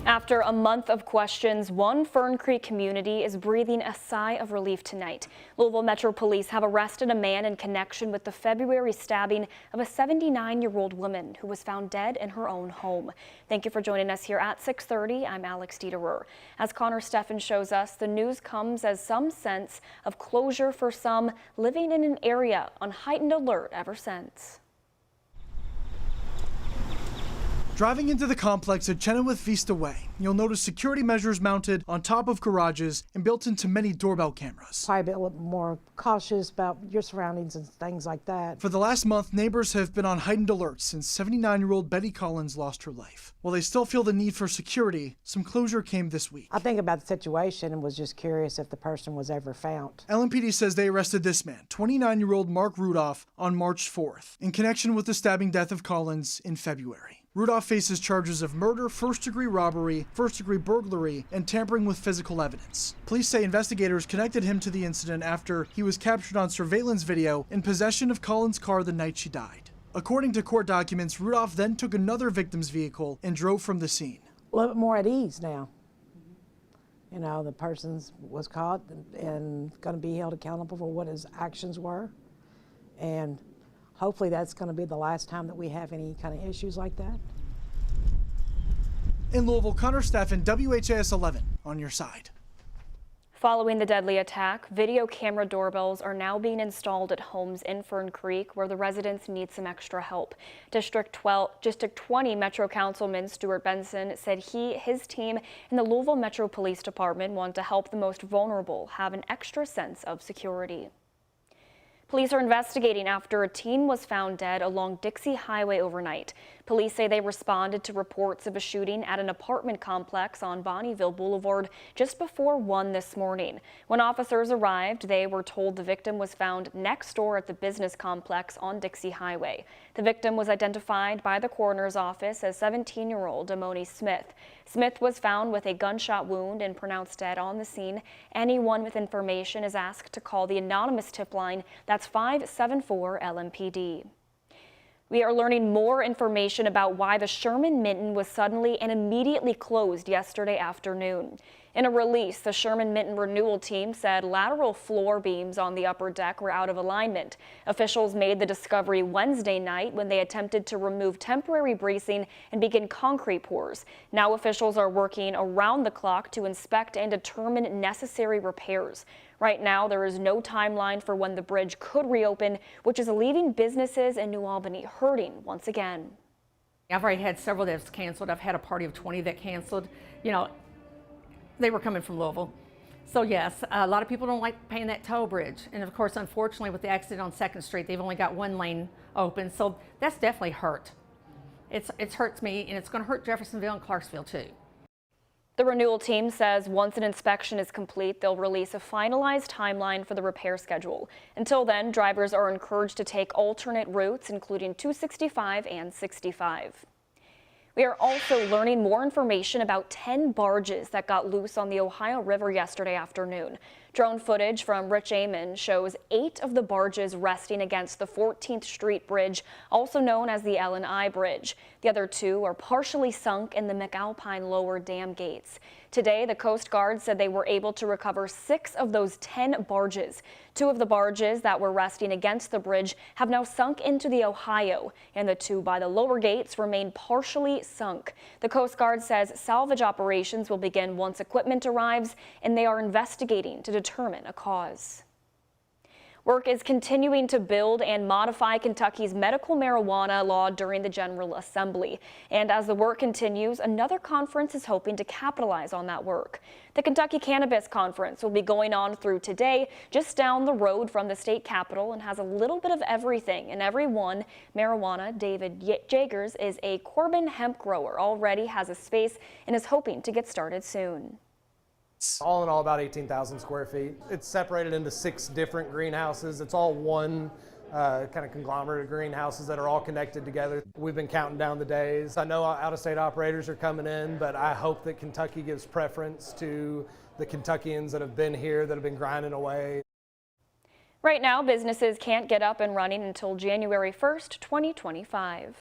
After a month of questions, one Fern Creek community is breathing a sigh of relief tonight. Louisville Metro Police have arrested a man in connection with the February stabbing of a 79-year-old woman who was found dead in her own home. Thank you for joining us here at 6:30. I'm Alex Dieterer. As Connor Steffen shows us, the news comes as some sense of closure for some living in an area on heightened alert ever since. Driving into the complex at Chenoweth Vista Way, you'll notice security measures mounted on top of garages and built into many doorbell cameras. Probably a little more cautious about your surroundings and things like that. For the last month, neighbors have been on heightened alert since 79-year-old Betty Collins lost her life. While they still feel the need for security, some closure came this week. I think about the situation and was just curious if the person was ever found. LMPD says they arrested this man, 29-year-old Mark Rudolph, on March 4th, in connection with the stabbing death of Collins in February. Rudolph faces charges of murder, first-degree robbery, first-degree burglary, and tampering with physical evidence. Police say investigators connected him to the incident after he was captured on surveillance video in possession of Collins' car the night she died. According to court documents, Rudolph then took another victim's vehicle and drove from the scene. A little bit more at ease now. You know, the person was caught and going to be held accountable for what his actions were. And hopefully that's going to be the last time that we have any kind of issues like that. In Louisville, Connor Steffen, WHAS11 on your side. Following the deadly attack, video camera doorbells are now being installed at homes in Fern Creek where the residents need some extra help. District 20 Metro Councilman Stuart Benson said his team, and the Louisville Metro Police Department want to help the most vulnerable have an extra sense of security. Police are investigating after a teen was found dead along Dixie Highway overnight. Police say they responded to reports of a shooting at an apartment complex on Bonneville Boulevard just before 1 this morning. When officers arrived, they were told the victim was found next door at the business complex on Dixie Highway. The victim was identified by the coroner's office as 17-year-old Damoni Smith. Smith was found with a gunshot wound and pronounced dead on the scene. Anyone with information is asked to call the anonymous tip line. That's 574 LMPD. We are learning more information about why the Sherman Mitten was suddenly and immediately closed yesterday afternoon. In a release, the Sherman Mitten renewal team said lateral floor beams on the upper deck were out of alignment. Officials made the discovery Wednesday night when they attempted to remove temporary bracing and begin concrete pours. Now officials are working around the clock to inspect and determine necessary repairs. Right now, there is no timeline for when the bridge could reopen, which is leaving businesses in New Albany hurting once again. I've already had several that's canceled. I've had a party of 20 that canceled. You know, they were coming from Louisville. So yes, a lot of people don't like paying that toll bridge. And of course, unfortunately, with the accident on 2nd Street, they've only got one lane open. So that's definitely hurt. It's hurts me, and it's going to hurt Jeffersonville and Clarksville too. The renewal team says once an inspection is complete, they'll release a finalized timeline for the repair schedule. Until then, drivers are encouraged to take alternate routes, including 265 and 65. We are also learning more information about 10 barges that got loose on the Ohio River yesterday afternoon. Drone footage from Rich Amon shows 8 of the barges resting against the 14th Street Bridge, also known as the L&I Bridge. The other 2 are partially sunk in the McAlpine lower dam gates. Today, the Coast Guard said they were able to recover 6 of those 10 barges. 2 of the barges that were resting against the bridge have now sunk into the Ohio, and the 2 by the lower gates remain partially sunk. The Coast Guard says salvage operations will begin once equipment arrives, and they are investigating to determine a cause. Work is continuing to build and modify Kentucky's medical marijuana law during the General Assembly. And as the work continues, another conference is hoping to capitalize on that work. The Kentucky Cannabis Conference will be going on through today, just down the road from the state capitol, and has a little bit of everything and everyone. Marijuana. David Jagers is a Corbin hemp grower, already has a space and is hoping to get started soon. All in all, about 18,000 square feet. It's separated into 6 different greenhouses. It's all one kind of conglomerate of greenhouses that are all connected together. We've been counting down the days. I know out-of-state operators are coming in, but I hope that Kentucky gives preference to the Kentuckians that have been here, that have been grinding away. Right now, businesses can't get up and running until January 1st, 2025.